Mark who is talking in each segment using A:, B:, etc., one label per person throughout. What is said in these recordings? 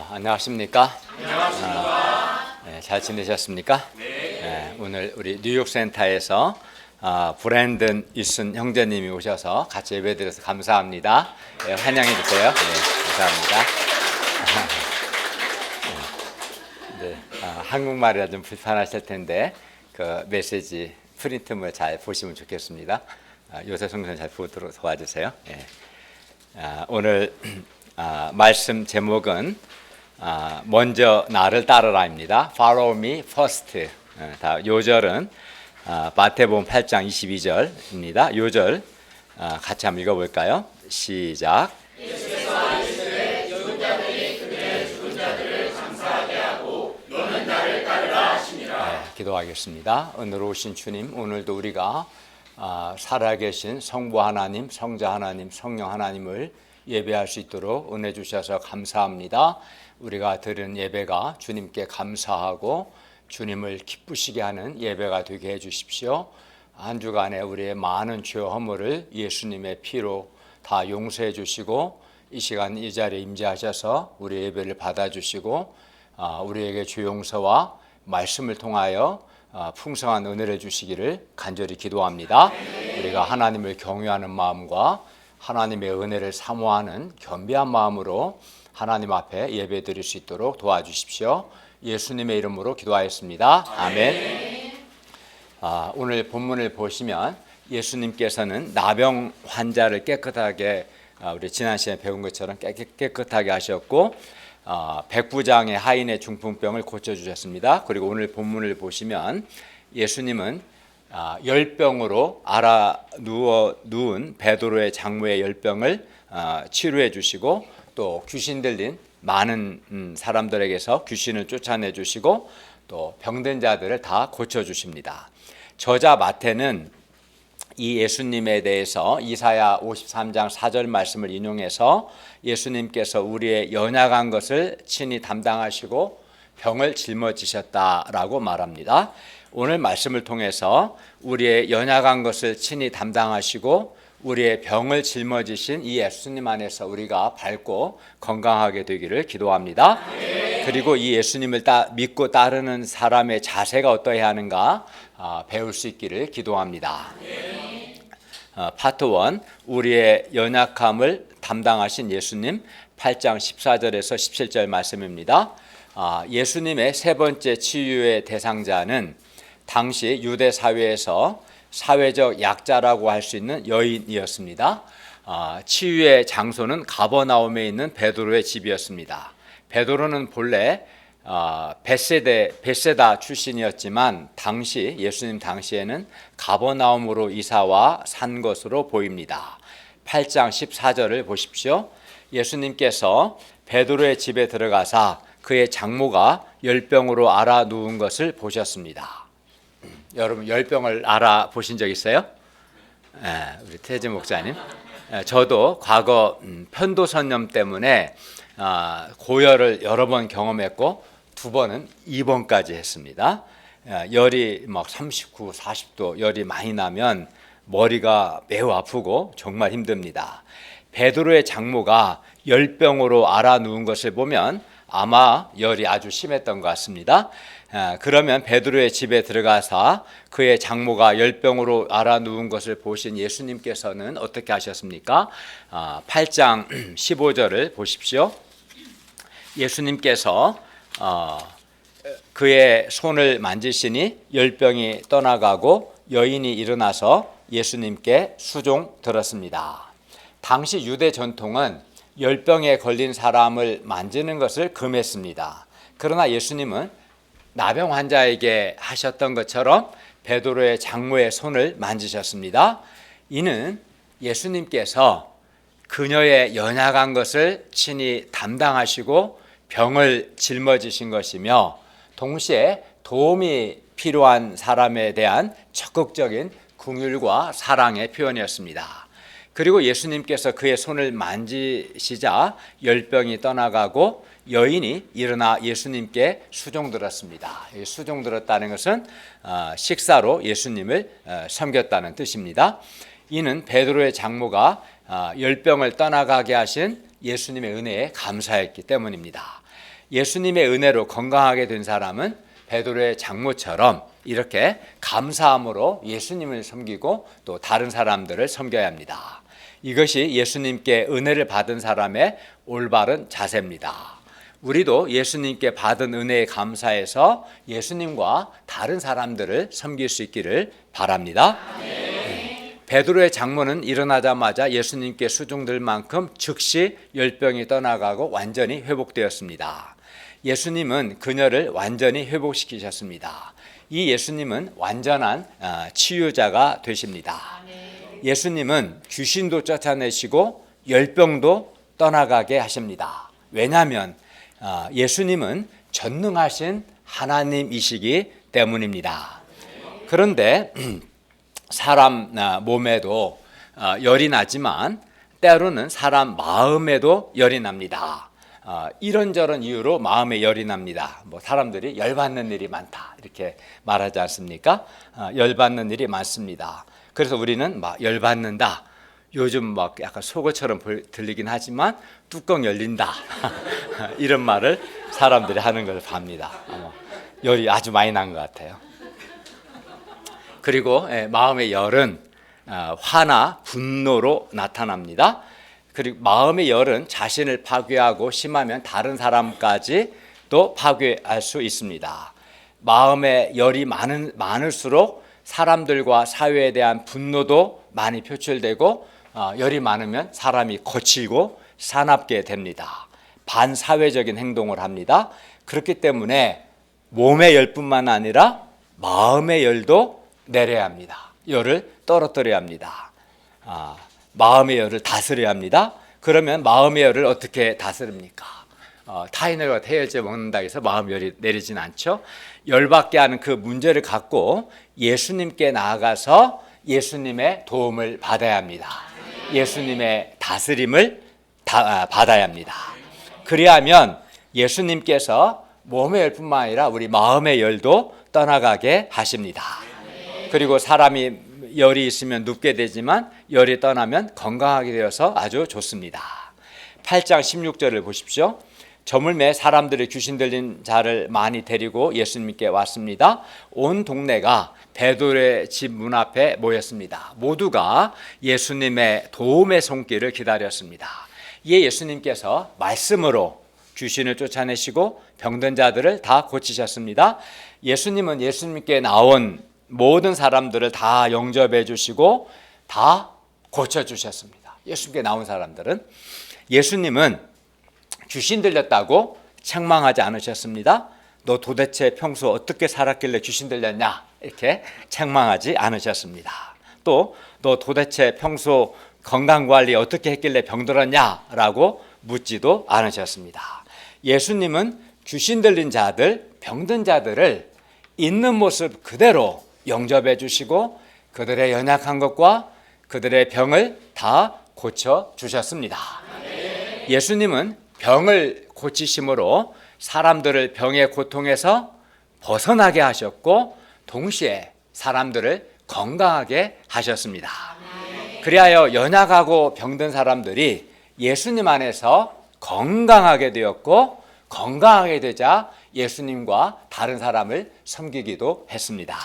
A: 안녕하십니까?
B: 안녕하십니까?
A: 잘 지내셨습니까?
B: 네.
A: 오늘 우리 뉴욕센터에서 브랜든 이슨 형제님이 오셔서 같이 예배드려서 감사합니다. 환영해 주세요. 감사합니다. 한국말이라 좀 불편하실 텐데 그 메시지 프린트물 잘 보시면 좋겠습니다. 요새 성경 잘 보도록 도와주세요. 오늘 말씀 제목은 먼저 나를 따르라입니다. Follow me first. 다 요절은 마태복음 8장 22절입니다. 요절 같이 한번 읽어볼까요? 시작.
B: 예수께서 이르시되 죽은 자들이 그들의 죽은 자들을 장사하게 하고 너는 나를 따르라 하시니라.
A: 기도하겠습니다. 오늘 오신 주님, 오늘도 우리가 살아계신 성부 하나님, 성자 하나님, 성령 하나님을 예배할 수 있도록 은혜 주셔서 감사합니다. 우리가 드린 예배가 주님께 감사하고 주님을 기쁘시게 하는 예배가 되게 해주십시오. 한 주간에 우리의 많은 죄와 허물을 예수님의 피로 다 용서해 주시고 이 시간 이 자리에 임재하셔서 우리 예배를 받아주시고 우리에게 죄 용서와 말씀을 통하여 풍성한 은혜를 주시기를 간절히 기도합니다. 우리가 하나님을 경외하는 마음과 하나님의 은혜를 사모하는 겸비한 마음으로 하나님 앞에 예배 드릴 수 있도록 도와주십시오. 예수님의 이름으로 기도하였습니다. 아멘. 오늘 본문을 보시면 예수님께서는 나병 환자를 깨끗하게 우리 지난 시간에 배운 것처럼 깨끗하게 하셨고 백부장의 하인의 중풍병을 고쳐주셨습니다. 그리고 오늘 본문을 보시면 예수님은 열병으로 누운 베드로의 장모의 열병을 치료해 주시고 또 귀신 들린 많은 사람들에게서 귀신을 쫓아내 주시고 또 병든 자들을 다 고쳐 주십니다. 저자 마태는 이 예수님에 대해서 이사야 53장 4절 말씀을 인용해서 예수님께서 우리의 연약한 것을 친히 담당하시고 병을 짊어지셨다라고 말합니다. 오늘 말씀을 통해서 우리의 연약한 것을 친히 담당하시고 우리의 병을 짊어지신 이 예수님 안에서 우리가 밝고 건강하게 되기를 기도합니다. 그리고 이 예수님을 믿고 따르는 사람의 자세가 어떠해야 하는가 배울 수 있기를 기도합니다. 파트 1, 우리의 연약함을 담당하신 예수님 8장 14절에서 17절 말씀입니다. 예수님의 세 번째 치유의 대상자는 당시 유대 사회에서 사회적 약자라고 할 수 있는 여인이었습니다. 치유의 장소는 가버나움에 있는 베드로의 집이었습니다. 베드로는 본래 벳세다 출신이었지만 당시 예수님 당시에는 가버나움으로 이사와 산 것으로 보입니다. 8장 14절을 보십시오. 예수님께서 베드로의 집에 들어가사 그의 장모가 열병으로 앓아 누운 것을 보셨습니다. 여러분 열병을 알아보신 적 있어요? 우리 태지 목사님. 저도 과거 편도선염 때문에 고열을 여러 번 경험했고 2번은 입원까지 했습니다. 열이 막 39, 40도 열이 많이 나면 머리가 매우 아프고 정말 힘듭니다. 베드로의 장모가 열병으로 앓아 누운 것을 보면 아마 열이 아주 심했던 것 같습니다. 그러면 베드로의 집에 들어가서 그의 장모가 열병으로 앓아 누운 것을 보신 예수님께서는 어떻게 하셨습니까? 8장 15절을 보십시오. 예수님께서 그의 손을 만지시니 열병이 떠나가고 여인이 일어나서 예수님께 수종 들었습니다. 당시 유대 전통은 열병에 걸린 사람을 만지는 것을 금했습니다. 그러나 예수님은 나병 환자에게 하셨던 것처럼 베드로의 장모의 손을 만지셨습니다. 이는 예수님께서 그녀의 연약한 것을 친히 담당하시고 병을 짊어지신 것이며 동시에 도움이 필요한 사람에 대한 적극적인 긍휼과 사랑의 표현이었습니다. 그리고 예수님께서 그의 손을 만지시자 열병이 떠나가고 여인이 일어나 예수님께 수종들었습니다. 수종들었다는 것은 식사로 예수님을 섬겼다는 뜻입니다. 이는 베드로의 장모가 열병을 떠나가게 하신 예수님의 은혜에 감사했기 때문입니다. 예수님의 은혜로 건강하게 된 사람은 베드로의 장모처럼 이렇게 감사함으로 예수님을 섬기고 또 다른 사람들을 섬겨야 합니다. 이것이 예수님께 은혜를 받은 사람의 올바른 자세입니다. 우리도 예수님께 받은 은혜에 감사해서 예수님과 다른 사람들을 섬길 수 있기를 바랍니다. 베드로의 장모는 일어나자마자 예수님께 수종될 만큼 즉시 열병이 떠나가고 완전히 회복되었습니다. 예수님은 그녀를 완전히 회복시키셨습니다. 이 예수님은 완전한 치유자가 되십니다. 예수님은 귀신도 쫓아내시고 열병도 떠나가게 하십니다. 왜냐하면 예수님은 전능하신 하나님이시기 때문입니다. 그런데 사람 몸에도 열이 나지만 때로는 사람 마음에도 열이 납니다. 이런저런 이유로 마음에 열이 납니다. 뭐 사람들이 열받는 일이 많다 이렇게 말하지 않습니까? 열받는 일이 많습니다. 그래서 우리는 막 열받는다. 요즘 막 약간 속어처럼 들리긴 하지만 뚜껑 열린다 이런 말을 사람들이 하는 걸 봅니다. 열이 아주 많이 난 것 같아요. 그리고 마음의 열은 화나 분노로 나타납니다. 그리고 마음의 열은 자신을 파괴하고 심하면 다른 사람까지 또 파괴할 수 있습니다. 마음의 열이 많을수록 사람들과 사회에 대한 분노도 많이 표출되고 열이 많으면 사람이 거칠고 사납게 됩니다. 반사회적인 행동을 합니다. 그렇기 때문에 몸의 열뿐만 아니라 마음의 열도 내려야 합니다. 열을 떨어뜨려야 합니다. 마음의 열을 다스려야 합니다. 그러면 마음의 열을 어떻게 다스립니까? 타인과 해열제 먹는다 해서 마음 열이 내리진 않죠. 열받게 하는 그 문제를 갖고 예수님께 나아가서 예수님의 도움을 받아야 합니다. 예수님의 다스림을 받아야 합니다. 그리하면 예수님께서 몸의 열뿐만 아니라 우리 마음의 열도 떠나가게 하십니다. 그리고 사람이 열이 있으면 눕게 되지만 열이 떠나면 건강하게 되어서 아주 좋습니다. 8장 16절을 보십시오. 저물매 사람들이 귀신 들린 자를 많이 데리고 예수님께 왔습니다. 온 동네가 베드로의 집 문 앞에 모였습니다. 모두가 예수님의 도움의 손길을 기다렸습니다. 이에 예수님께서 말씀으로 귀신을 쫓아내시고 병든 자들을 다 고치셨습니다. 예수님은 예수님께 나온 모든 사람들을 다 영접해 주시고 다 고쳐주셨습니다. 예수님께 나온 사람들은 예수님은 귀신 들렸다고 책망하지 않으셨습니다. 너 도대체 평소 어떻게 살았길래 귀신 들렸냐 이렇게 책망하지 않으셨습니다. 또 너 도대체 평소 건강관리 어떻게 했길래 병들었냐라고 묻지도 않으셨습니다. 예수님은 귀신 들린 자들, 병든 자들을 있는 모습 그대로 영접해 주시고 그들의 연약한 것과 그들의 병을 다 고쳐 주셨습니다. 예수님은 병을 고치심으로 사람들을 병의 고통에서 벗어나게 하셨고 동시에 사람들을 건강하게 하셨습니다. 그리하여 연약하고 병든 사람들이 예수님 안에서 건강하게 되었고 건강하게 되자 예수님과 다른 사람을 섬기기도 했습니다.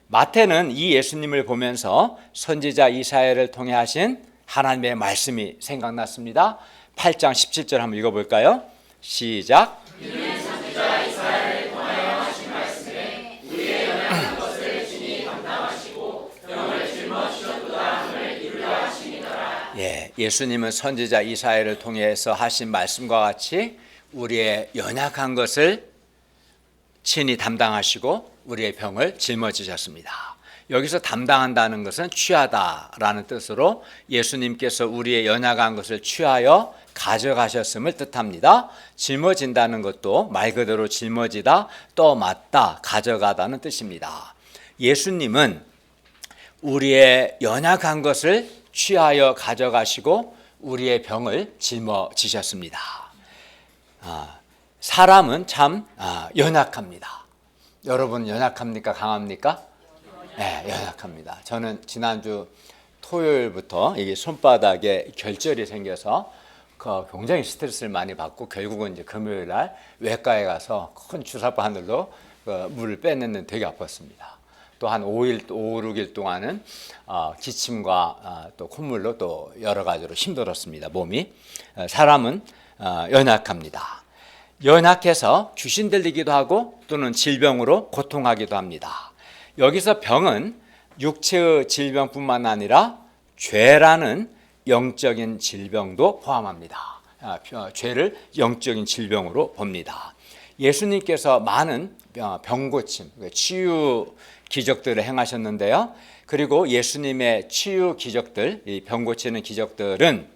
A: 마태는 이 예수님을 보면서 선지자 이사야를 통해 하신 하나님의 말씀이 생각났습니다. 8장 17절 한번 읽어볼까요? 시작.
B: 이는 선지자 이사야를 통하여 하신 말씀에 우리의 연약한 것을 친히 감당하시고 병을 짊어지셨도다 함을 이루려 하시니더라.
A: 예수님은 선지자 이사야를 통해서 하신 말씀과 같이 우리의 연약한 것을 친히 담당하시고 우리의 병을 짊어지셨습니다. 여기서 담당한다는 것은 취하다라는 뜻으로 예수님께서 우리의 연약한 것을 취하여 가져가셨음을 뜻합니다. 짊어진다는 것도 말 그대로 짊어지다, 떠맡다, 가져가다는 뜻입니다. 예수님은 우리의 연약한 것을 취하여 가져가시고 우리의 병을 짊어지셨습니다. 사람은 참 연약합니다. 여러분 연약합니까? 강합니까? 네, 연약합니다. 저는 지난주 토요일부터 이게 손바닥에 결절이 생겨서 굉장히 스트레스를 많이 받고 결국은 이제 금요일 날 외과에 가서 큰 주사 바늘로 물을 빼내는 되게 아팠습니다. 또 한 5일, 5, 6일 동안은 기침과 또 콧물로 또 여러 가지로 힘들었습니다. 몸이. 사람은 연약합니다. 연약해서 귀신 들리기도 하고 또는 질병으로 고통하기도 합니다. 여기서 병은 육체의 질병뿐만 아니라 죄라는 영적인 질병도 포함합니다. 죄를 영적인 질병으로 봅니다. 예수님께서 많은 병고침, 치유 기적들을 행하셨는데요. 그리고 예수님의 치유 기적들, 이 병고치는 기적들은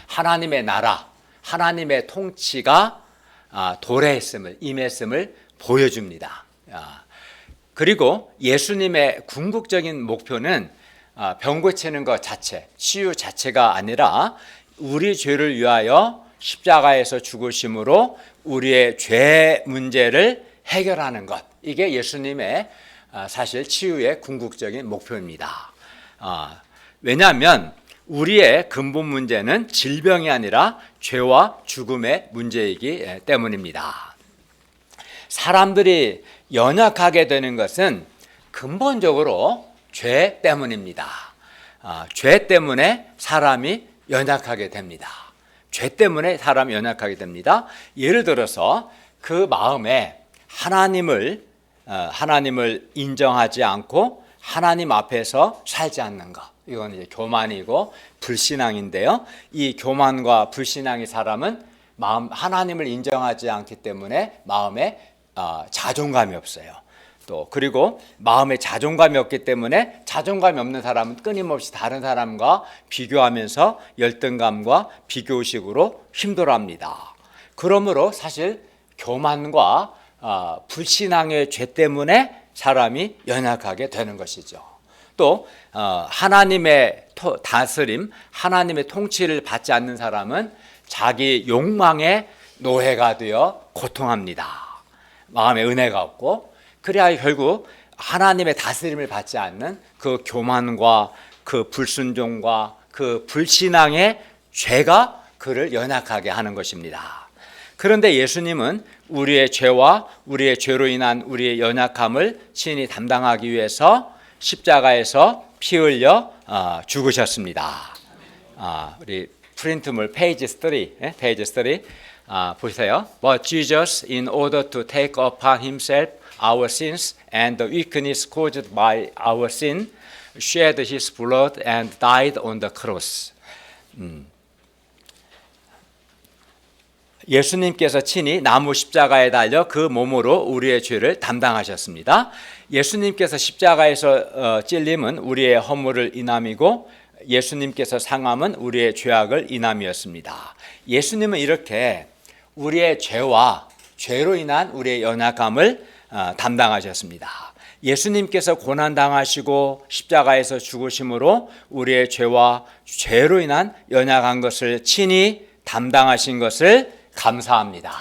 A: 하나님의 나라, 하나님의 통치가 도래했음을, 임했음을 보여줍니다. 그리고 예수님의 궁극적인 목표는 병 고치는 것 자체, 치유 자체가 아니라 우리 죄를 위하여 십자가에서 죽으심으로 우리의 죄 문제를 해결하는 것. 이게 예수님의 사실 치유의 궁극적인 목표입니다. 왜냐하면 우리의 근본 문제는 질병이 아니라 죄와 죽음의 문제이기 때문입니다. 사람들이 연약하게 되는 것은 근본적으로 죄 때문입니다. 죄 때문에 사람이 연약하게 됩니다. 죄 때문에 사람이 연약하게 됩니다. 예를 들어서 그 마음에 하나님을 인정하지 않고 하나님 앞에서 살지 않는 것. 이건 이제 교만이고 불신앙인데요. 이 교만과 불신앙의 사람은 하나님을 인정하지 않기 때문에 마음에 자존감이 없어요. 또 그리고 마음에 자존감이 없기 때문에 자존감이 없는 사람은 끊임없이 다른 사람과 비교하면서 열등감과 비교의식으로 힘들어합니다. 그러므로 사실 교만과 불신앙의 죄 때문에 사람이 연약하게 되는 것이죠. 또 하나님의 다스림, 하나님의 통치를 받지 않는 사람은 자기 욕망의 노예가 되어 고통합니다. 마음에 은혜가 없고, 그래야 결국 하나님의 다스림을 받지 않는 그 교만과 그 불순종과 그 불신앙의 죄가 그를 연약하게 하는 것입니다. 그런데 예수님은 우리의 죄와 우리의 죄로 인한 우리의 연약함을 친히 담당하기 위해서 십자가에서 피 흘려 죽으셨습니다. 우리 프린트물 페이지 3, 페이지 3 보세요. But Jesus, in order to take upon himself our sins and the weakness caused by our sin, shed his blood and died on the cross. 예수님께서 친히 나무 십자가에 달려 그 몸으로 우리의 죄를 담당하셨습니다. 예수님께서 십자가에서 찔림은 우리의 허물을 인함이고 예수님께서 상함은 우리의 죄악을 인함이었습니다. 예수님은 이렇게 우리의 죄와 죄로 인한 우리의 연약함을 담당하셨습니다. 예수님께서 고난당하시고 십자가에서 죽으심으로 우리의 죄와 죄로 인한 연약한 것을 친히 담당하신 것을 감사합니다.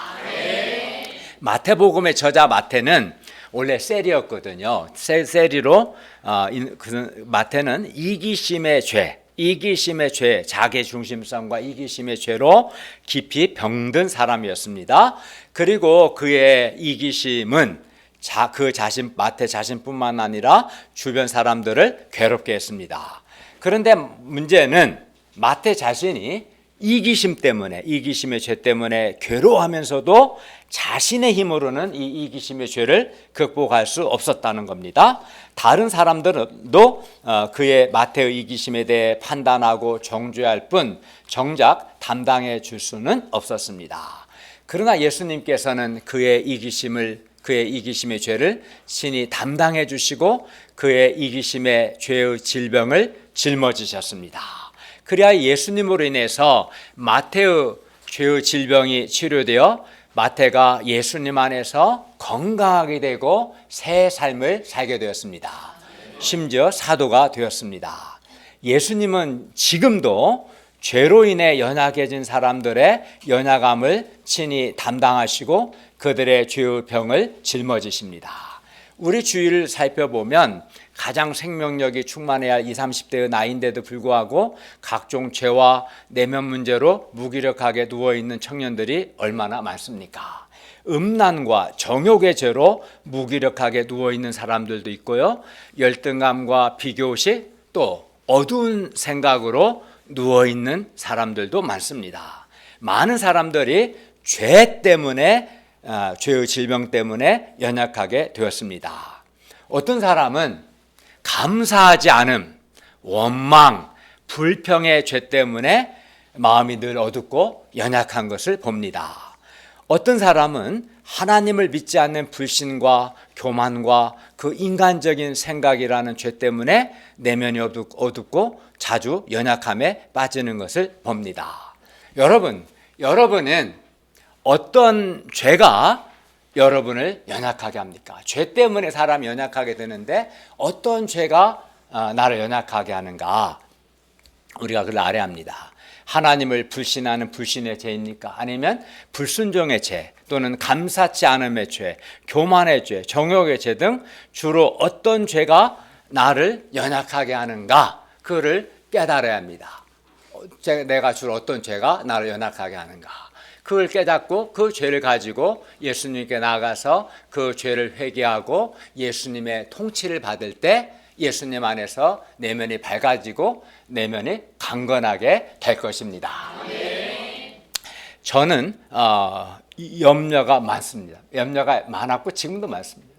A: 마태복음의 저자 마태는 원래 세리였거든요. 세리로 마태는 이기심의 죄, 자기 중심성과 이기심의 죄로 깊이 병든 사람이었습니다. 그리고 그의 이기심은 마태 자신뿐만 아니라 주변 사람들을 괴롭게 했습니다. 그런데 문제는 마태 자신이 이기심의 죄 때문에 괴로워하면서도 자신의 힘으로는 이 이기심의 죄를 극복할 수 없었다는 겁니다. 다른 사람들도 그의 마태의 이기심에 대해 판단하고 정죄할 뿐 정작 담당해 줄 수는 없었습니다. 그러나 예수님께서는 그의 이기심의 죄를 친히 담당해 주시고 그의 이기심의 죄의 질병을 짊어지셨습니다. 그래야 예수님으로 인해서 마태의 죄의 질병이 치료되어 마태가 예수님 안에서 건강하게 되고 새 삶을 살게 되었습니다. 심지어 사도가 되었습니다. 예수님은 지금도 죄로 인해 연약해진 사람들의 연약함을 친히 담당하시고 그들의 죄의 병을 짊어지십니다. 우리 주위를 살펴보면 가장 생명력이 충만해야 할 20, 30대의 나이인데도 불구하고 각종 죄와 내면 문제로 무기력하게 누워있는 청년들이 얼마나 많습니까? 음란과 정욕의 죄로 무기력하게 누워있는 사람들도 있고요. 열등감과 비교식 또 어두운 생각으로 누워있는 사람들도 많습니다. 많은 사람들이 죄 때문에 죄의 질병 때문에 연약하게 되었습니다. 어떤 사람은 감사하지 않음, 원망, 불평의 죄 때문에 마음이 늘 어둡고 연약한 것을 봅니다. 어떤 사람은 하나님을 믿지 않는 불신과 교만과 그 인간적인 생각이라는 죄 때문에 내면이 어둡고 자주 연약함에 빠지는 것을 봅니다. 여러분은 어떤 죄가 여러분을 연약하게 합니까? 죄 때문에 사람이 연약하게 되는데 어떤 죄가 나를 연약하게 하는가? 우리가 그걸 알아야 합니다. 하나님을 불신하는 불신의 죄입니까? 아니면 불순종의 죄 또는 감사치 않음의 죄, 교만의 죄, 정욕의 죄 등 주로 어떤 죄가 나를 연약하게 하는가? 그거를 깨달아야 합니다. 내가 주로 어떤 죄가 나를 연약하게 하는가? 그걸 깨닫고 그 죄를 가지고 예수님께 나아가서 그 죄를 회개하고 예수님의 통치를 받을 때 예수님 안에서 내면이 밝아지고 내면이 강건하게 될 것입니다. 저는 염려가 많습니다. 염려가 많았고 지금도 많습니다.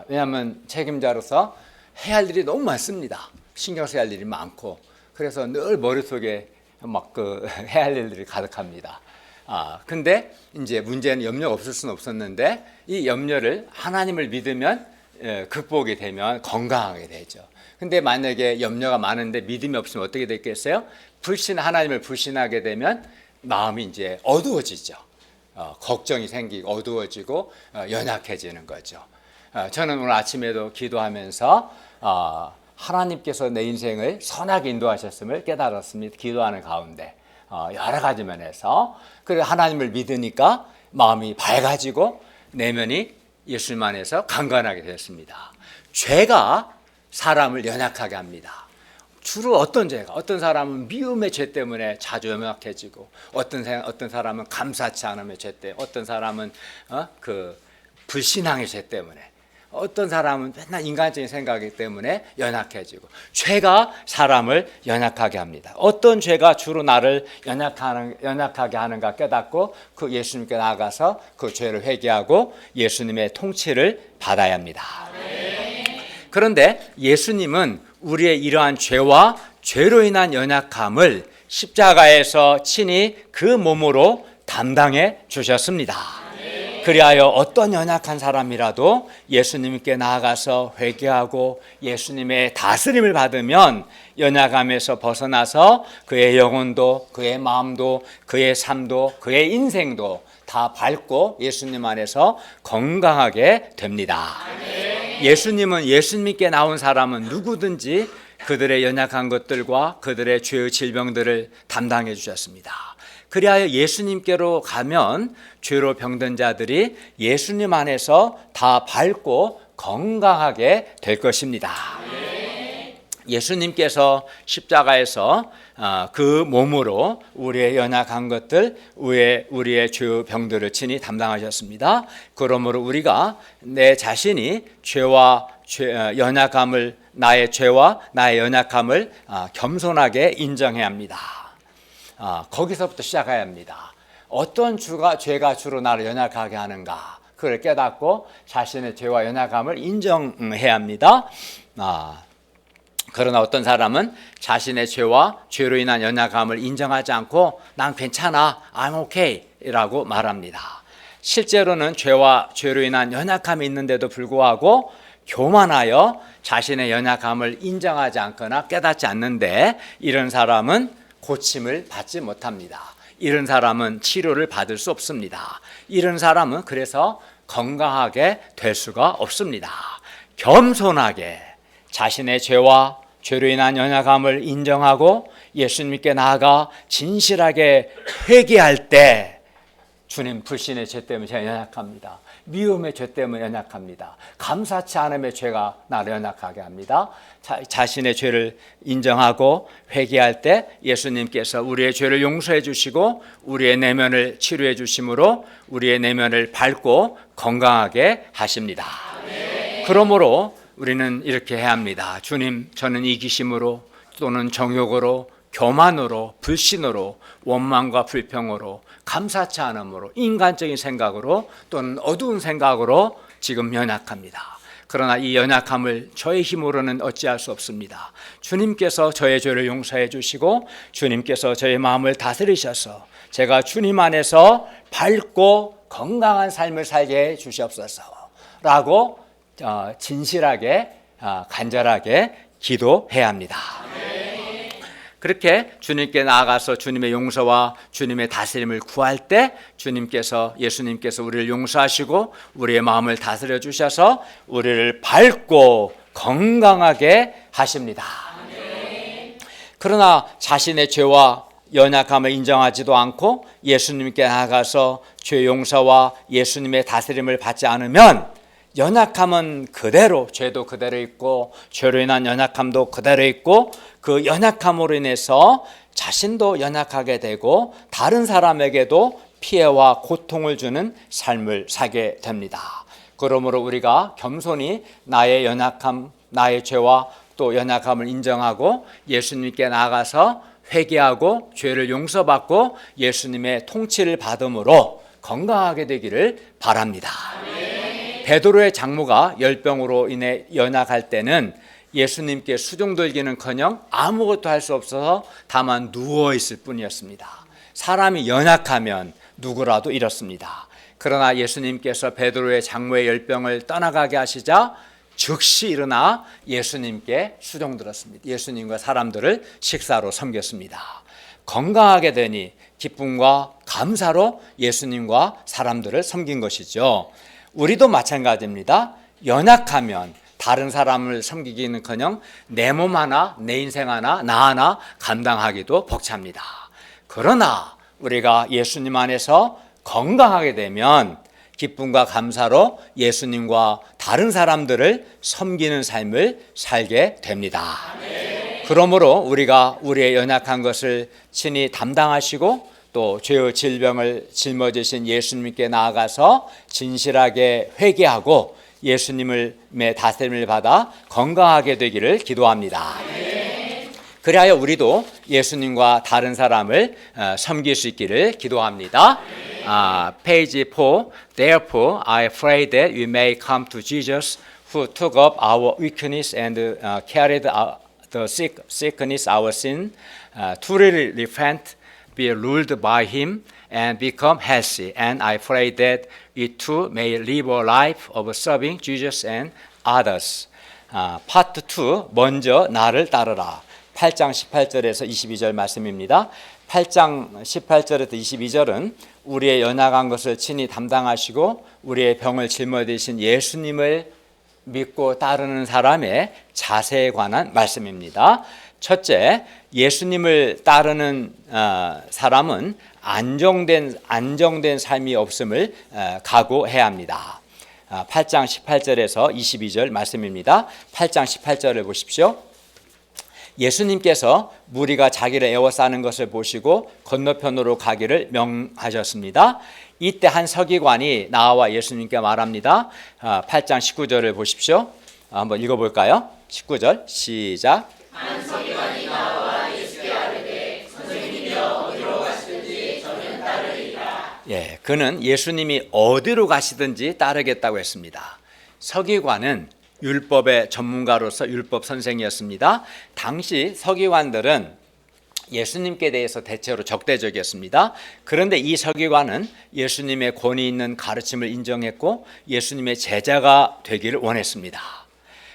A: 왜냐하면 책임자로서 해야 할 일이 너무 많습니다. 신경 써야 할 일이 많고 그래서 늘 머릿속에 막 해야 할 일들이 가득합니다. 근데 이제 문제는 염려가 없을 수는 없었는데 이 염려를 하나님을 믿으면 극복이 되면 건강하게 되죠. 근데 만약에 염려가 많은데 믿음이 없으면 어떻게 됐겠어요? 하나님을 불신하게 되면 마음이 이제 어두워지죠. 걱정이 생기고 어두워지고 연약해지는 거죠. 저는 오늘 아침에도 기도하면서 하나님께서 내 인생을 선하게 인도하셨음을 깨달았습니다. 기도하는 가운데 여러 가지 면에서 그래 하나님을 믿으니까 마음이 밝아지고 내면이 예수님 안에서 강건하게 됐습니다. 죄가 사람을 연약하게 합니다. 주로 어떤 사람은 미움의 죄 때문에 자주 연약해지고 어떤 사람은 감사치 않음의 죄 때문에 어떤 사람은 불신앙의 죄 때문에 어떤 사람은 맨날 인간적인 생각이기 때문에 연약해지고 죄가 사람을 연약하게 합니다. 어떤 죄가 주로 나를 연약하게 하는가 깨닫고 그 예수님께 나아가서 그 죄를 회개하고 예수님의 통치를 받아야 합니다. 그런데 예수님은 우리의 이러한 죄와 죄로 인한 연약함을 십자가에서 친히 그 몸으로 담당해 주셨습니다. 그리하여 어떤 연약한 사람이라도 예수님께 나아가서 회개하고 예수님의 다스림을 받으면 연약함에서 벗어나서 그의 영혼도 그의 마음도 그의 삶도 그의 인생도 다 밝고 예수님 안에서 건강하게 됩니다. 예수님은 예수님께 나온 사람은 누구든지 그들의 연약한 것들과 그들의 죄의 질병들을 담당해 주셨습니다. 그리하여 예수님께로 가면 죄로 병든 자들이 예수님 안에서 다 밝고 건강하게 될 것입니다. 예수님께서 십자가에서 그 몸으로 우리의 연약한 것들, 우리의 죄의 병들을 친히 담당하셨습니다. 그러므로 우리가 내 자신이 나의 죄와 나의 연약함을 겸손하게 인정해야 합니다. 거기서부터 시작해야 합니다. 어떤 죄가 주로 나를 연약하게 하는가 그걸 깨닫고 자신의 죄와 연약함을 인정해야 합니다. 그러나 어떤 사람은 자신의 죄와 죄로 인한 연약함을 인정하지 않고 난 괜찮아, I'm okay 라고 말합니다. 실제로는 죄와 죄로 인한 연약함이 있는데도 불구하고 교만하여 자신의 연약함을 인정하지 않거나 깨닫지 않는데 이런 사람은 고침을 받지 못합니다. 이런 사람은 치료를 받을 수 없습니다. 이런 사람은 그래서 건강하게 될 수가 없습니다. 겸손하게 자신의 죄와 죄로 인한 연약함을 인정하고 예수님께 나아가 진실하게 회개할 때 주님, 불신의 죄 때문에 제가 연약합니다. 미움의 죄 때문에 연약합니다. 감사치 않음의 죄가 나를 연약하게 합니다. 자신의 죄를 인정하고 회개할 때 예수님께서 우리의 죄를 용서해 주시고 우리의 내면을 치료해 주심으로 우리의 내면을 밝고 건강하게 하십니다. 그러므로 우리는 이렇게 해야 합니다. 주님, 저는 이기심으로 또는 정욕으로 교만으로 불신으로 원망과 불평으로 감사치 않음으로 인간적인 생각으로 또는 어두운 생각으로 지금 연약합니다. 그러나 이 연약함을 저의 힘으로는 어찌할 수 없습니다. 주님께서 저의 죄를 용서해 주시고 주님께서 저의 마음을 다스리셔서 제가 주님 안에서 밝고 건강한 삶을 살게 해 주시옵소서 라고 진실하게 간절하게 기도해야 합니다. 그렇게 주님께 나아가서 주님의 용서와 주님의 다스림을 구할 때 예수님께서 우리를 용서하시고 우리의 마음을 다스려 주셔서 우리를 밝고 건강하게 하십니다. 그러나 자신의 죄와 연약함을 인정하지도 않고 예수님께 나아가서 죄 용서와 예수님의 다스림을 받지 않으면 연약함은 그대로, 죄도 그대로 있고 죄로 인한 연약함도 그대로 있고 그 연약함으로 인해서 자신도 연약하게 되고 다른 사람에게도 피해와 고통을 주는 삶을 살게 됩니다. 그러므로 우리가 겸손히 나의 연약함, 나의 죄와 또 연약함을 인정하고 예수님께 나아가서 회개하고 죄를 용서받고 예수님의 통치를 받음으로 건강하게 되기를 바랍니다. 베드로의 장모가 열병으로 인해 연약할 때는 예수님께 수종들기는커녕 아무것도 할 수 없어서 다만 누워있을 뿐이었습니다. 사람이 연약하면 누구라도 이렇습니다. 그러나 예수님께서 베드로의 장모의 열병을 떠나가게 하시자 즉시 일어나 예수님께 수종들었습니다. 예수님과 사람들을 식사로 섬겼습니다. 건강하게 되니 기쁨과 감사로 예수님과 사람들을 섬긴 것이죠. 우리도 마찬가지입니다. 연약하면 다른 사람을 섬기기는커녕 내 몸 하나, 내 인생 하나, 나 하나 감당하기도 벅찹니다. 그러나 우리가 예수님 안에서 건강하게 되면 기쁨과 감사로 예수님과 다른 사람들을 섬기는 삶을 살게 됩니다. 그러므로 우리가 우리의 연약한 것을 친히 담당하시고 또 죄의 질병을 짊어지신 예수님께 나아가서 진실하게 회개하고 예수님의 다스림을 받아 건강하게 되기를 기도합니다. 그리하여 우리도 예수님과 다른 사람을 섬길 수 있기를 기도합니다. Page 4. Therefore, I pray that we may come to Jesus, who took up our weakness and carried the sickness, our sin, to really repent, be ruled by Him, and become healthy. And I pray that we too may live a life of serving Jesus and others. 파트 2, 먼저 나를 따르라. 8장 18절에서 22절 말씀입니다. 8장 18절에서 22절은 우리의 연약한 것을 친히 담당하시고 우리의 병을 짊어지신 예수님을 믿고 따르는 사람의 자세에 관한 말씀입니다. 첫째, 예수님을 따르는 사람은 안정된 삶이 없음을 각오해야 합니다. 8장 18절에서 22절 말씀입니다. 8장 18절을 보십시오. 예수님께서 무리가 자기를 에워싸는 것을 보시고 건너편으로 가기를 명하셨습니다. 이때 한 서기관이 나와 예수님께 말합니다. 8장 19절을 보십시오. 한번 읽어볼까요? 19절 시작.
B: 한 서기관이 나와 예수께 아뢰되 선생님이여 어디로 가시든지 저는 따르리라.
A: 예, 그는 예수님이 어디로 가시든지 따르겠다고 했습니다. 서기관은 율법의 전문가로서 율법 선생이었습니다. 당시 서기관들은 예수님께 대해서 대체로 적대적이었습니다. 그런데 이 서기관은 예수님의 권위 있는 가르침을 인정했고 예수님의 제자가 되기를 원했습니다.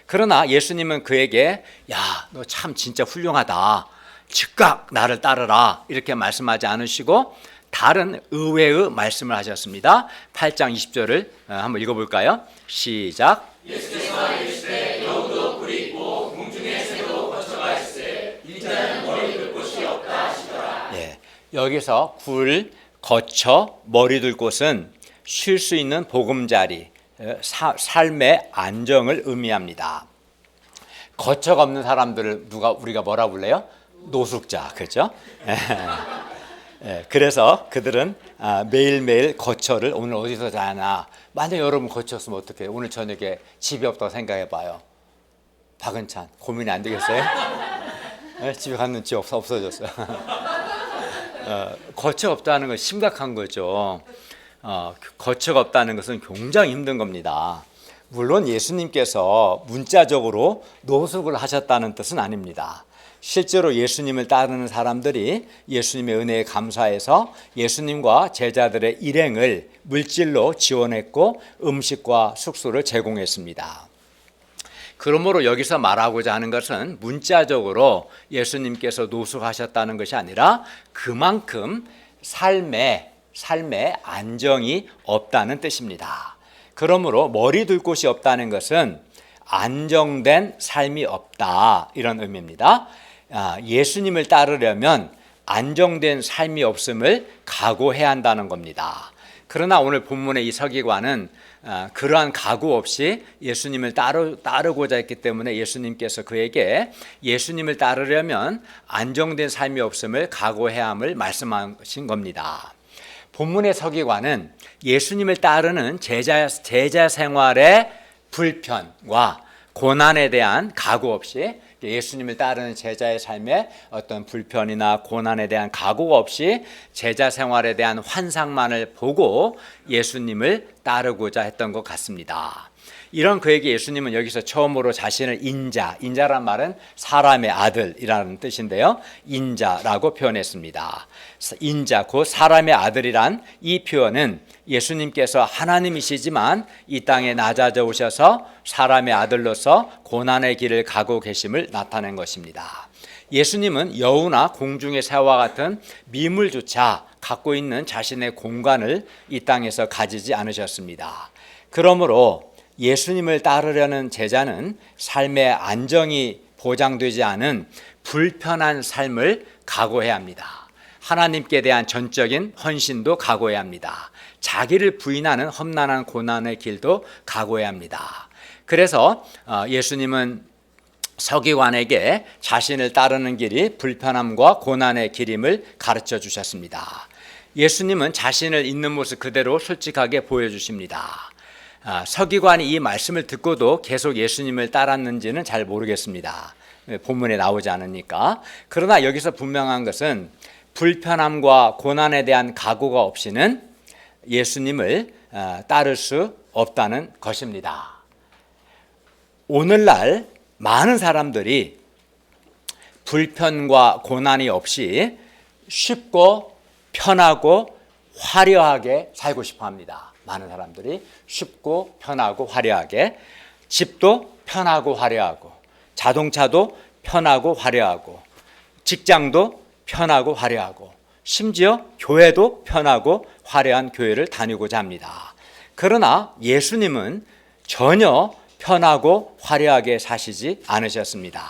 A: 그러나 예수님은 그에게 야, 너 참 진짜 훌륭하다. 즉각 나를 따르라. 이렇게 말씀하지 않으시고 다른 의외의 말씀을 하셨습니다. 8장 20절을 한번 읽어볼까요? 시작.
B: 예수께서 이르시되 여우도 뿔이 있고 공중의 새도 거처가 있으되 인자는 머리 둘 곳이 없다 하시더라.
A: 예, 여기서 거처, 머리 둘 곳은 쉴 수 있는 보금자리, 삶의 안정을 의미합니다. 거처가 없는 사람들을 우리가 뭐라 불러요? 노숙자, 그렇죠? 그래서 그들은 매일매일 거처를 오늘 어디서 자나. 만약 여러분 거처였으면 어떻게 해요? 오늘 저녁에 집이 없다고 생각해 봐요. 박은찬 고민이 안 되겠어요? 집에 갔는데 집 없어졌어요. 거처가 없다는 건 심각한 거죠. 거처가 없다는 것은 굉장히 힘든 겁니다. 물론 예수님께서 문자적으로 노숙을 하셨다는 뜻은 아닙니다. 실제로 예수님을 따르는 사람들이 예수님의 은혜에 감사해서 예수님과 제자들의 일행을 물질로 지원했고 음식과 숙소를 제공했습니다. 그러므로 여기서 말하고자 하는 것은 문자적으로 예수님께서 노숙하셨다는 것이 아니라 그만큼 삶에 안정이 없다는 뜻입니다. 그러므로 머리 둘 곳이 없다는 것은 안정된 삶이 없다, 이런 의미입니다. 예수님을 따르려면 안정된 삶이 없음을 각오해야 한다는 겁니다. 그러나 오늘 본문의 이 서기관은 그러한 각오 없이 예수님을 따르고자 했기 때문에 예수님께서 그에게 예수님을 따르려면 안정된 삶이 없음을 각오해야 함을 말씀하신 겁니다. 본문의 서기관은 예수님을 따르는 제자 생활의 불편과 고난에 대한 각오 없이, 예수님을 따르는 제자의 삶에 어떤 불편이나 고난에 대한 각오가 없이 제자 생활에 대한 환상만을 보고 예수님을 따르고자 했던 것 같습니다. 이런 그에게 예수님은 여기서 처음으로 자신을 인자란 말은 사람의 아들이라는 뜻인데요, 인자라고 표현했습니다. 인자, 곧 사람의 아들이란 이 표현은 예수님께서 하나님이시지만 이 땅에 낮아져 오셔서 사람의 아들로서 고난의 길을 가고 계심을 나타낸 것입니다. 예수님은 여우나 공중의 새와 같은 미물조차 갖고 있는 자신의 공간을 이 땅에서 가지지 않으셨습니다. 그러므로 예수님을 따르려는 제자는 삶의 안정이 보장되지 않은 불편한 삶을 각오해야 합니다. 하나님께 대한 전적인 헌신도 각오해야 합니다. 자기를 부인하는 험난한 고난의 길도 각오해야 합니다. 그래서 예수님은 서기관에게 자신을 따르는 길이 불편함과 고난의 길임을 가르쳐 주셨습니다. 예수님은 자신을 있는 모습 그대로 솔직하게 보여주십니다. 서기관이 이 말씀을 듣고도 계속 예수님을 따랐는지는 잘 모르겠습니다. 본문에 나오지 않으니까. 그러나 여기서 분명한 것은 불편함과 고난에 대한 각오가 없이는 예수님을 따를 수 없다는 것입니다. 오늘날 많은 사람들이 불편과 고난이 없이 쉽고 편하고 화려하게 살고 싶어 합니다. 많은 사람들이 쉽고 편하고 화려하게, 집도 편하고 화려하고, 자동차도 편하고 화려하고, 직장도 편하고 화려하고, 심지어 교회도 편하고 화려한 교회를 다니고자 합니다. 그러나 예수님은 전혀 편하고 화려하게 사시지 않으셨습니다.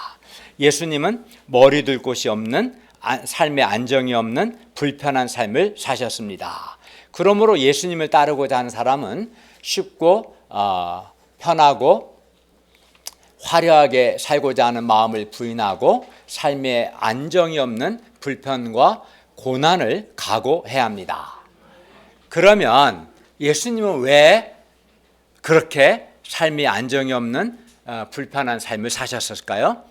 A: 예수님은 머리 둘 곳이 없는, 삶의 안정이 없는 불편한 삶을 사셨습니다. 그러므로 예수님을 따르고자 하는 사람은 쉽고 편하고 화려하게 살고자 하는 마음을 부인하고 삶의 안정이 없는 불편과 고난을 각오해야 합니다. 그러면 예수님은 왜 그렇게 삶의 안정이 없는 불편한 삶을 사셨을까요?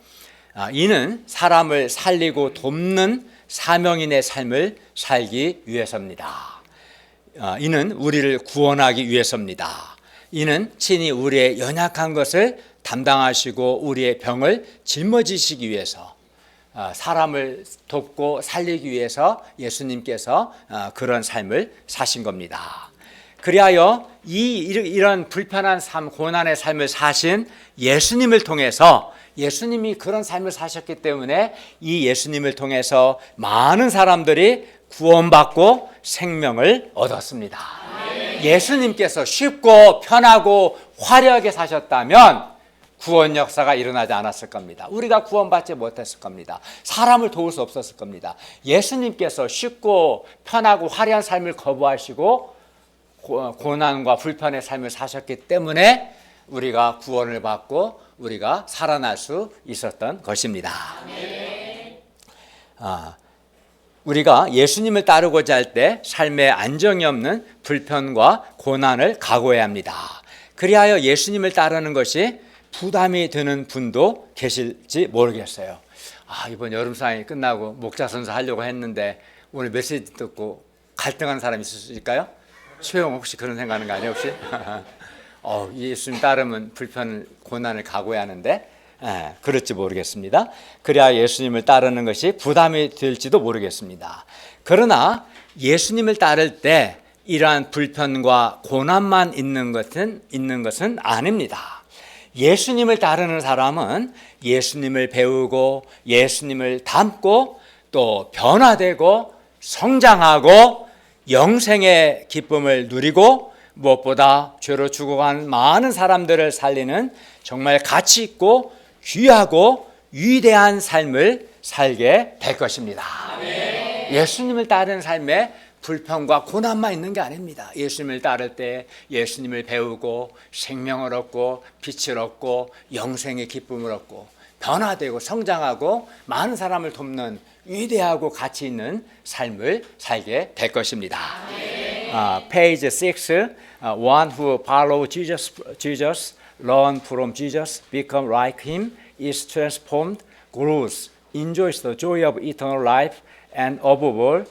A: 이는 사람을 살리고 돕는 사명인의 삶을 살기 위해서입니다. 이는 우리를 구원하기 위해서입니다. 이는 친히 우리의 연약한 것을 담당하시고 우리의 병을 짊어지시기 위해서, 사람을 돕고 살리기 위해서 예수님께서 그런 삶을 사신 겁니다. 그리하여 이런 불편한 삶, 고난의 삶을 사신 예수님을 통해서, 예수님이 그런 삶을 사셨기 때문에 이 예수님을 통해서 많은 사람들이 구원받고 생명을 얻었습니다. 예수님께서 쉽고 편하고 화려하게 사셨다면 구원 역사가 일어나지 않았을 겁니다. 우리가 구원받지 못했을 겁니다. 사람을 도울 수 없었을 겁니다. 예수님께서 쉽고 편하고 화려한 삶을 거부하시고 고난과 불편의 삶을 사셨기 때문에 우리가 구원을 받고 우리가 살아날 수 있었던 것입니다. 우리가 예수님을 따르고자 할 때 삶에 안정이 없는 불편과 고난을 각오해야 합니다. 그리하여 예수님을 따르는 것이 부담이 되는 분도 계실지 모르겠어요. 이번 여름 사역이 끝나고 목자 선서 하려고 했는데 오늘 메시지 듣고 갈등하는 사람이 있으실까요? 소영 혹시 그런 생각하는 거 아니에요 혹시? 예수님 따르면 불편, 고난을 각오해야 하는데 그럴지 모르겠습니다. 그래야 예수님을 따르는 것이 부담이 될지도 모르겠습니다. 그러나 예수님을 따를 때 이러한 불편과 고난만 있는 것은 아닙니다. 예수님을 따르는 사람은 예수님을 배우고 예수님을 닮고 또 변화되고 성장하고 영생의 기쁨을 누리고 무엇보다 죄로 죽어간 많은 사람들을 살리는 정말 가치 있고 귀하고 위대한 삶을 살게 될 것입니다. 예수님을 따르는 삶에 불평과 고난만 있는 게 아닙니다. 예수님을 따를 때 예수님을 배우고 생명을 얻고 빛을 얻고 영생의 기쁨을 얻고 변화되고 성장하고 많은 사람을 돕는 위대하고 가치 있는 삶을 살게 될 것입니다. Page 6, one who follows Jesus, learn from Jesus, become like him, is transformed, grows, enjoys the joy of eternal life, and above all,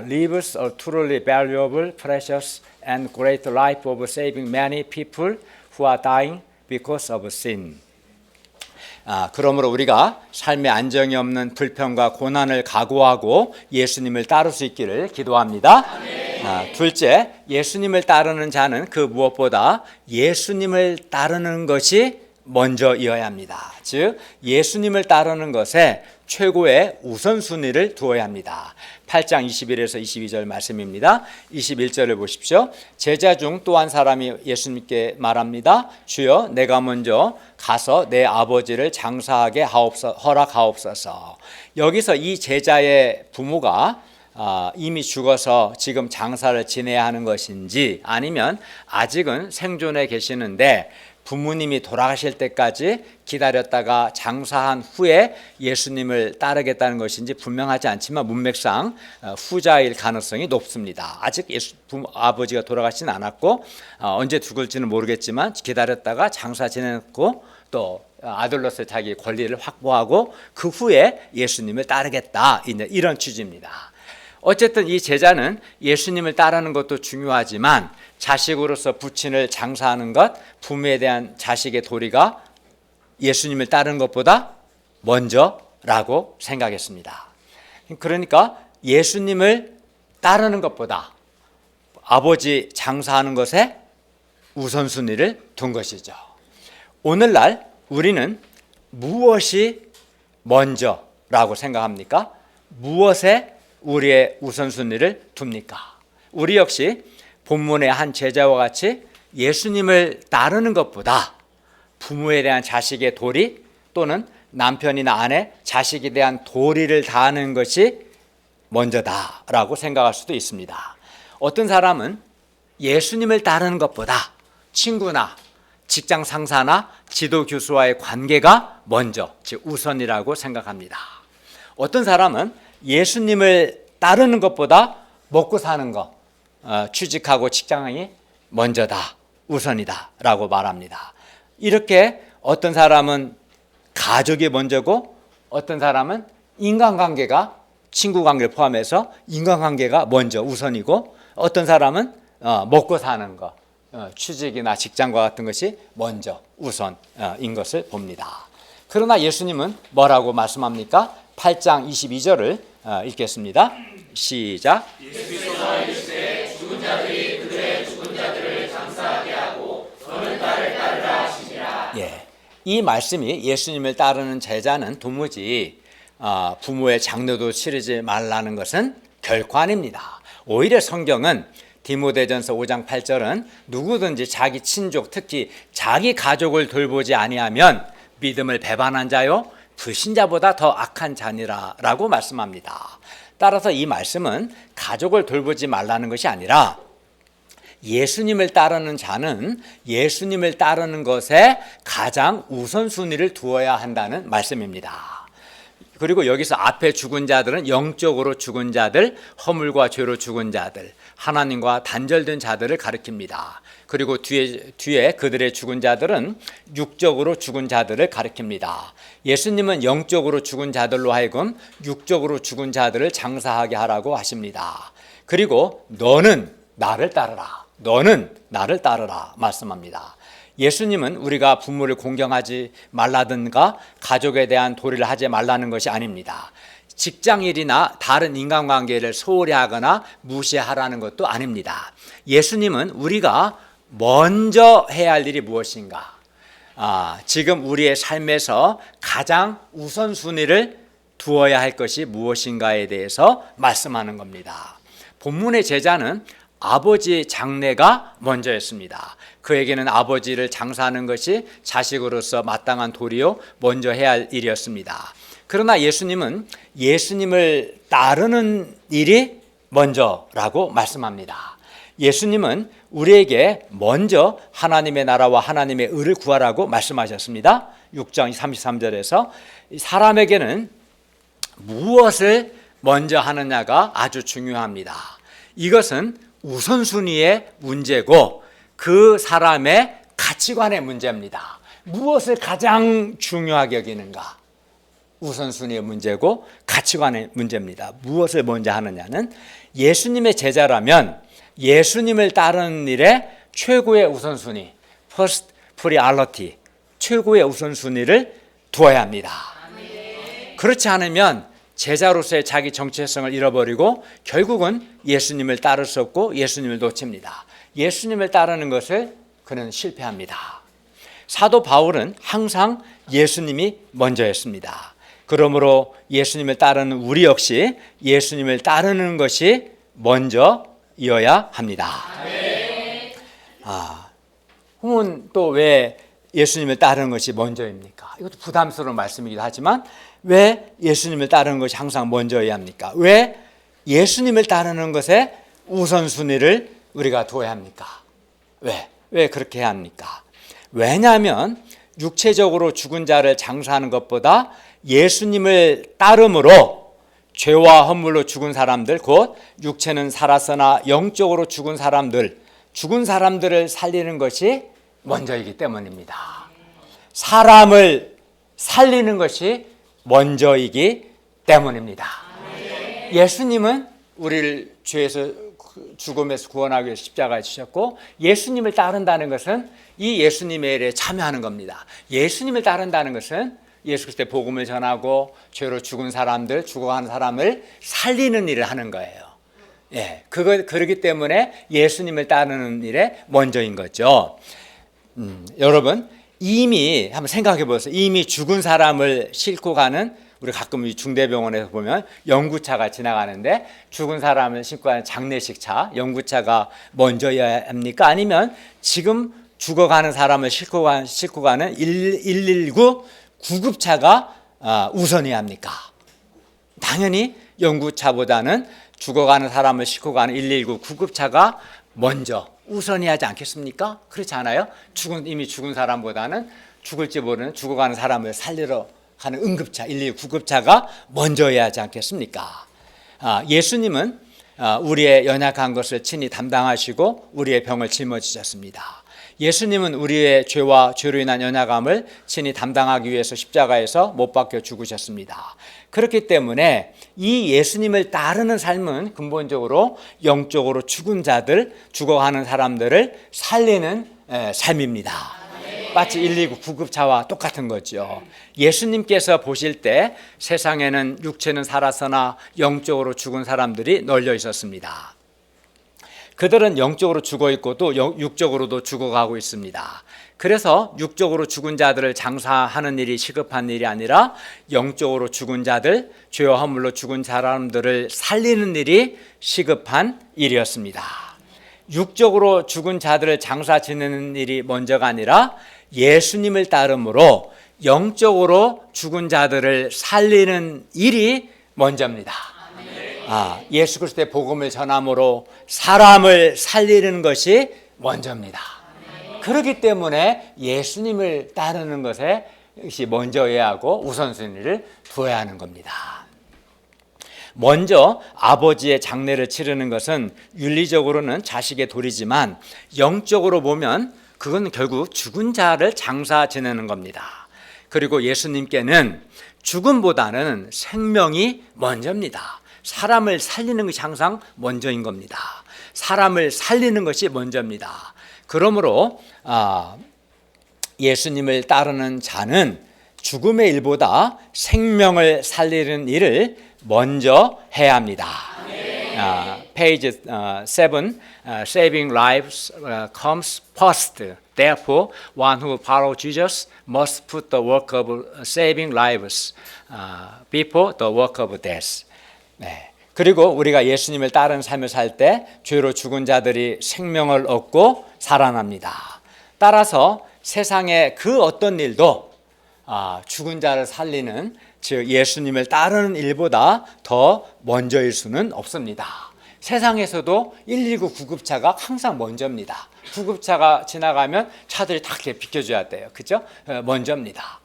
A: lives a truly valuable, precious, and great life of saving many people who are dying because of sin. 그러므로 우리가 삶에 안정이 없는 불편과 고난을 각오하고 예수님을 따를 수 있기를 기도합니다. 둘째, 예수님을 따르는 자는 그 무엇보다 예수님을 따르는 것이 먼저이어야 합니다. 즉 예수님을 따르는 것에 최고의 우선순위를 두어야 합니다. 8장 21에서 22절 말씀입니다. 21절을 보십시오. 제자 중 또 한 사람이 예수님께 말합니다. 주여, 내가 먼저 가서 내 아버지를 장사하게 허락하옵소서. 여기서 이 제자의 부모가 이미 죽어서 지금 장사를 지내야 하는 것인지 아니면 아직은 생존해 계시는데 부모님이 돌아가실 때까지 기다렸다가 장사한 후에 예수님을 따르겠다는 것인지 분명하지 않지만 문맥상 후자일 가능성이 높습니다. 아직 아버지가 돌아가시진 않았고 언제 죽을지는 모르겠지만 기다렸다가 장사 지내고 또 아들로서 자기 권리를 확보하고 그 후에 예수님을 따르겠다, 이런 취지입니다. 어쨌든 이 제자는 예수님을 따르는 것도 중요하지만 자식으로서 부친을 장사하는 것, 부모에 대한 자식의 도리가 예수님을 따르는 것보다 먼저라고 생각했습니다. 그러니까 예수님을 따르는 것보다 아버지 장사하는 것에 우선순위를 둔 것이죠. 오늘날 우리는 무엇이 먼저라고 생각합니까? 무엇에 우리의 우선순위를 둡니까? 우리 역시 본문의 한 제자와 같이 예수님을 따르는 것보다 부모에 대한 자식의 도리 또는 남편이나 아내, 자식에 대한 도리를 다하는 것이 먼저다라고 생각할 수도 있습니다. 어떤 사람은 예수님을 따르는 것보다 친구나 직장 상사나 지도 교수와의 관계가 먼저, 즉 우선이라고 생각합니다. 어떤 사람은 예수님을 따르는 것보다 먹고 사는 것, 취직하고 직장이 먼저다, 우선이다 라고 말합니다. 이렇게 어떤 사람은 가족이 먼저고 어떤 사람은 인간관계가, 친구관계를 포함해서 인간관계가 먼저 우선이고 어떤 사람은 먹고 사는 것, 취직이나 직장과 같은 것이 먼저 우선인 것을 봅니다. 그러나 예수님은 뭐라고 말씀합니까? 8장 22절을 읽겠습니다. 시작.
B: 예수께서 이르시되 죽은 자들이 그들의 죽은 자들을 장사하게 하고 너는 나를 따르라 하시니라.
A: 이 말씀이 예수님을 따르는 제자는 도무지 부모의 장례도 치르지 말라는 것은 결코 아닙니다. 오히려 성경은 디모데전서 5장 8절은 누구든지 자기 친족, 특히 자기 가족을 돌보지 아니하면 믿음을 배반한 자요 불신자보다 더 악한 자니라라고 말씀합니다. 따라서 이 말씀은 가족을 돌보지 말라는 것이 아니라 예수님을 따르는 자는 예수님을 따르는 것에 가장 우선순위를 두어야 한다는 말씀입니다. 그리고 여기서 앞에 죽은 자들은 영적으로 죽은 자들, 허물과 죄로 죽은 자들, 하나님과 단절된 자들을 가리킵니다. 그리고 뒤에 그들의 죽은 자들은 육적으로 죽은 자들을 가리킵니다. 예수님은 영적으로 죽은 자들로 하여금 육적으로 죽은 자들을 장사하게 하라고 하십니다. 그리고 너는 나를 따르라. 너는 나를 따르라 말씀합니다. 예수님은 우리가 부모를 공경하지 말라든가 가족에 대한 도리를 하지 말라는 것이 아닙니다. 직장일이나 다른 인간관계를 소홀히 하거나 무시하라는 것도 아닙니다. 예수님은 우리가 먼저 해야 할 일이 무엇인가? 지금 우리의 삶에서 가장 우선순위를 두어야 할 것이 무엇인가에 대해서 말씀하는 겁니다. 본문의 제자는 아버지 장례가 먼저였습니다. 그에게는 아버지를 장사하는 것이 자식으로서 마땅한 도리요 먼저 해야 할 일이었습니다. 그러나 예수님은 예수님을 따르는 일이 먼저라고 말씀합니다. 예수님은 우리에게 먼저 하나님의 나라와 하나님의 의를 구하라고 말씀하셨습니다. 6장 33절에서 사람에게는 무엇을 먼저 하느냐가 아주 중요합니다. 이것은 우선순위의 문제고 그 사람의 가치관의 문제입니다. 무엇을 가장 중요하게 여기는가? 우선순위의 문제고 가치관의 문제입니다. 무엇을 먼저 하느냐는 예수님의 제자라면 예수님을 따르는 일에 최고의 우선순위, first priority, 최고의 우선순위를 두어야 합니다. 그렇지 않으면 제자로서의 자기 정체성을 잃어버리고 결국은 예수님을 따를 수 없고 예수님을 놓칩니다. 예수님을 따르는 것을 그는 실패합니다. 사도 바울은 항상 예수님이 먼저였습니다. 그러므로 예수님을 따르는 우리 역시 예수님을 따르는 것이 먼저이어야 합니다. 그러면 또 왜 예수님을 따르는 것이 먼저입니까? 이것도 부담스러운 말씀이기도 하지만 왜 예수님을 따르는 것이 항상 먼저여야 합니까? 왜 예수님을 따르는 것에 우선순위를 우리가 두어야 합니까? 왜 그렇게 해야 합니까? 왜냐하면 육체적으로 죽은 자를 장사하는 것보다 예수님을 따름으로 죄와 허물로 죽은 사람들, 곧 육체는 살았으나 영적으로 죽은 사람들을 살리는 것이 먼저이기 때문입니다. 사람을 살리는 것이 먼저이기 때문입니다. 예수님은 우리를 죄에서 죽음에서 구원하기 위해서 십자가에 지셨고 예수님을 따른다는 것은 이 예수님의 일에 참여하는 겁니다. 예수님을 따른다는 것은 예수 그리스도의 복음을 전하고 죄로 죽은 사람들, 죽어가는 사람을 살리는 일을 하는 거예요. 그렇기 때문에 예수님을 따르는 일에 먼저인 거죠. 여러분 이미 한번 생각해 보세요. 이미 죽은 사람을 싣고 가는 우리 가끔 중대병원에서 보면 연구차가 지나가는데 죽은 사람을 싣고 가는 장례식차, 연구차가 먼저여야 합니까? 아니면 지금 죽어가는 사람을 싣고 가는 119 구급차가 우선이어야 합니까? 당연히 연구차보다는 죽어가는 사람을 싣고 가는 119 구급차가 먼저 우선이어야 하지 않겠습니까? 그렇지 않아요? 이미 죽은 사람보다는 죽을지 모르는 죽어가는 사람을 살리러 가는 응급차, 119 구급차가 먼저여야 하지 않겠습니까? 예수님은 우리의 연약한 것을 친히 담당하시고 우리의 병을 짊어지셨습니다. 예수님은 우리의 죄와 죄로 인한 연약함을 친히 담당하기 위해서 십자가에서 못 박혀 죽으셨습니다. 그렇기 때문에 이 예수님을 따르는 삶은 근본적으로 영적으로 죽은 자들, 죽어가는 사람들을 살리는 삶입니다. 마치 119 구급차와 똑같은 거죠. 예수님께서 보실 때 세상에는 육체는 살았으나 영적으로 죽은 사람들이 널려 있었습니다. 그들은 영적으로 죽어 있고 또 육적으로도 죽어가고 있습니다. 그래서 육적으로 죽은 자들을 장사하는 일이 시급한 일이 아니라 영적으로 죽은 자들, 죄와 허물로 죽은 사람들을 살리는 일이 시급한 일이었습니다. 육적으로 죽은 자들을 장사 지내는 일이 먼저가 아니라 예수님을 따름으로 영적으로 죽은 자들을 살리는 일이 먼저입니다. 예수 그리스도의 복음을 전함으로 사람을 살리는 것이 먼저입니다. 그렇기 때문에 예수님을 따르는 것에 먼저여야 하고 우선순위를 두어야 하는 겁니다. 먼저 아버지의 장례를 치르는 것은 윤리적으로는 자식의 도리지만 영적으로 보면 그건 결국 죽은 자를 장사 지내는 겁니다. 그리고 예수님께는 죽음보다는 생명이 먼저입니다. 사람을 살리는 것이 항상 먼저인 겁니다. 사람을 살리는 것이 먼저입니다. 그러므로 예수님을 따르는 자는 죽음의 일보다 생명을 살리는 일을 먼저 해야 합니다. Page 7, saving lives comes first. Therefore, one who follows Jesus must put the work of saving lives before the work of death. 네. 그리고 우리가 예수님을 따르는 삶을 살 때 죄로 죽은 자들이 생명을 얻고 살아납니다. 따라서 세상의 그 어떤 일도 죽은 자를 살리는, 즉 예수님을 따르는 일보다 더 먼저일 수는 없습니다. 세상에서도 119 구급차가 항상 먼저입니다. 구급차가 지나가면 차들이 다 이렇게 비켜줘야 돼요. 그죠? 먼저입니다.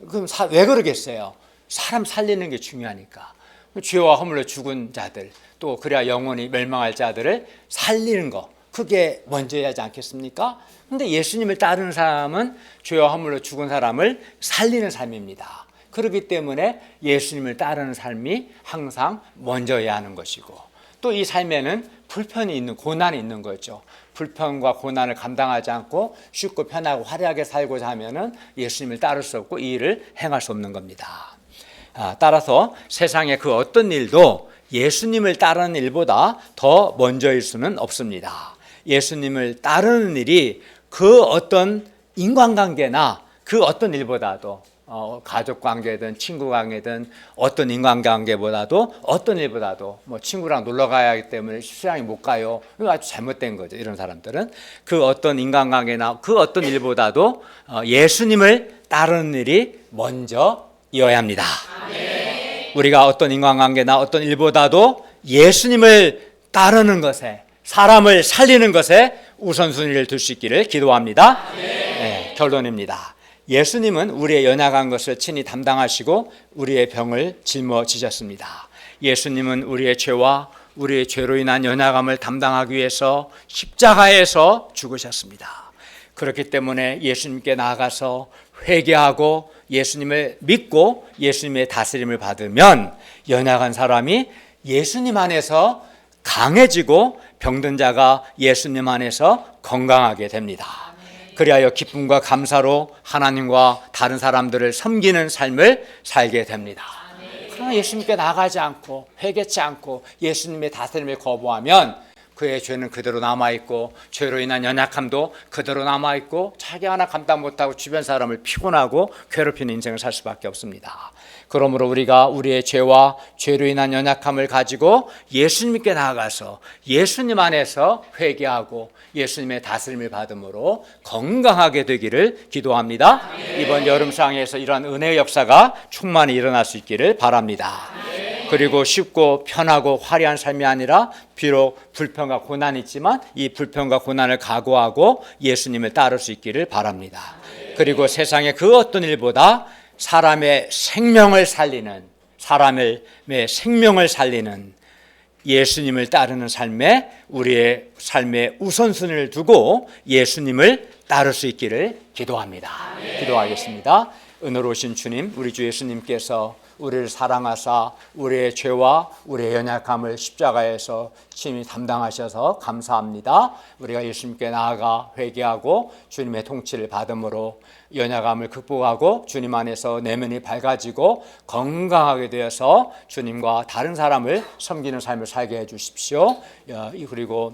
A: 그럼 왜 그러겠어요? 사람 살리는 게 중요하니까. 죄와 허물로 죽은 자들, 또 그래야 영원히 멸망할 자들을 살리는 거, 그게 먼저야 하지 않겠습니까? 근데 예수님을 따르는 사람은 죄와 허물로 죽은 사람을 살리는 삶입니다. 그렇기 때문에 예수님을 따르는 삶이 항상 먼저야 하는 것이고, 또 이 삶에는 불편이 있는, 고난이 있는 거죠. 불편과 고난을 감당하지 않고 쉽고 편하고 화려하게 살고자 하면은 예수님을 따를 수 없고 이 일을 행할 수 없는 겁니다. 따라서 세상의 그 어떤 일도 예수님을 따르는 일보다 더 먼저일 수는 없습니다. 예수님을 따르는 일이 그 어떤 인간관계나 그 어떤 일보다도 가족관계든 친구관계든 어떤 인간관계보다도 어떤 일보다도 친구랑 놀러 가야 하기 때문에 수양이 못 가요. 이거 아주 잘못된 거죠. 이런 사람들은 그 어떤 인간관계나 그 어떤 일보다도 예수님을 따르는 일이 먼저여야 합니다. 우리가 어떤 인간관계나 어떤 일보다도 예수님을 따르는 것에, 사람을 살리는 것에 우선순위를 둘 수 있기를 기도합니다. 네, 결론입니다. 예수님은 우리의 연약한 것을 친히 담당하시고 우리의 병을 짊어지셨습니다. 예수님은 우리의 죄와 우리의 죄로 인한 연약함을 담당하기 위해서 십자가에서 죽으셨습니다. 그렇기 때문에 예수님께 나아가서 회개하고 예수님을 믿고 예수님의 다스림을 받으면 연약한 사람이 예수님 안에서 강해지고 병든 자가 예수님 안에서 건강하게 됩니다. 그리하여 기쁨과 감사로 하나님과 다른 사람들을 섬기는 삶을 살게 됩니다. 그러나 예수님께 나가지 않고 회개치 않고 예수님의 다스림을 거부하면 그의 죄는 그대로 남아있고 죄로 인한 연약함도 그대로 남아있고 자기 하나 감당 못하고 주변 사람을 피곤하고 괴롭히는 인생을 살 수밖에 없습니다. 그러므로 우리가 우리의 죄와 죄로 인한 연약함을 가지고 예수님께 나아가서 예수님 안에서 회개하고 예수님의 다스림을 받음으로 건강하게 되기를 기도합니다. 이번 여름상에서 이러한 은혜의 역사가 충만히 일어날 수 있기를 바랍니다. 그리고 쉽고 편하고 화려한 삶이 아니라 비록 불편과 고난이 있지만 이 불편과 고난을 각오하고 예수님을 따를 수 있기를 바랍니다. 그리고 세상의 그 어떤 일보다 사람의 생명을 살리는 예수님을 따르는 삶에 우리의 삶의 우선순위를 두고 예수님을 따를 수 있기를 기도합니다. 기도하겠습니다. 은혜로우신 주님, 우리 주 예수님께서 우리를 사랑하사 우리의 죄와 우리의 연약함을 십자가에서 친히 담당하셔서 감사합니다. 우리가 예수님께 나아가 회개하고 주님의 통치를 받음으로 연약함을 극복하고 주님 안에서 내면이 밝아지고 건강하게 되어서 주님과 다른 사람을 섬기는 삶을 살게 해주십시오. 그리고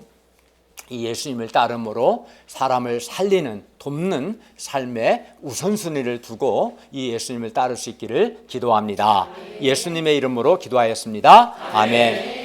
A: 이 예수님을 따름으로 사람을 살리는, 돕는 삶의 우선순위를 두고 이 예수님을 따를 수 있기를 기도합니다. 예수님의 이름으로 기도하였습니다. 아멘.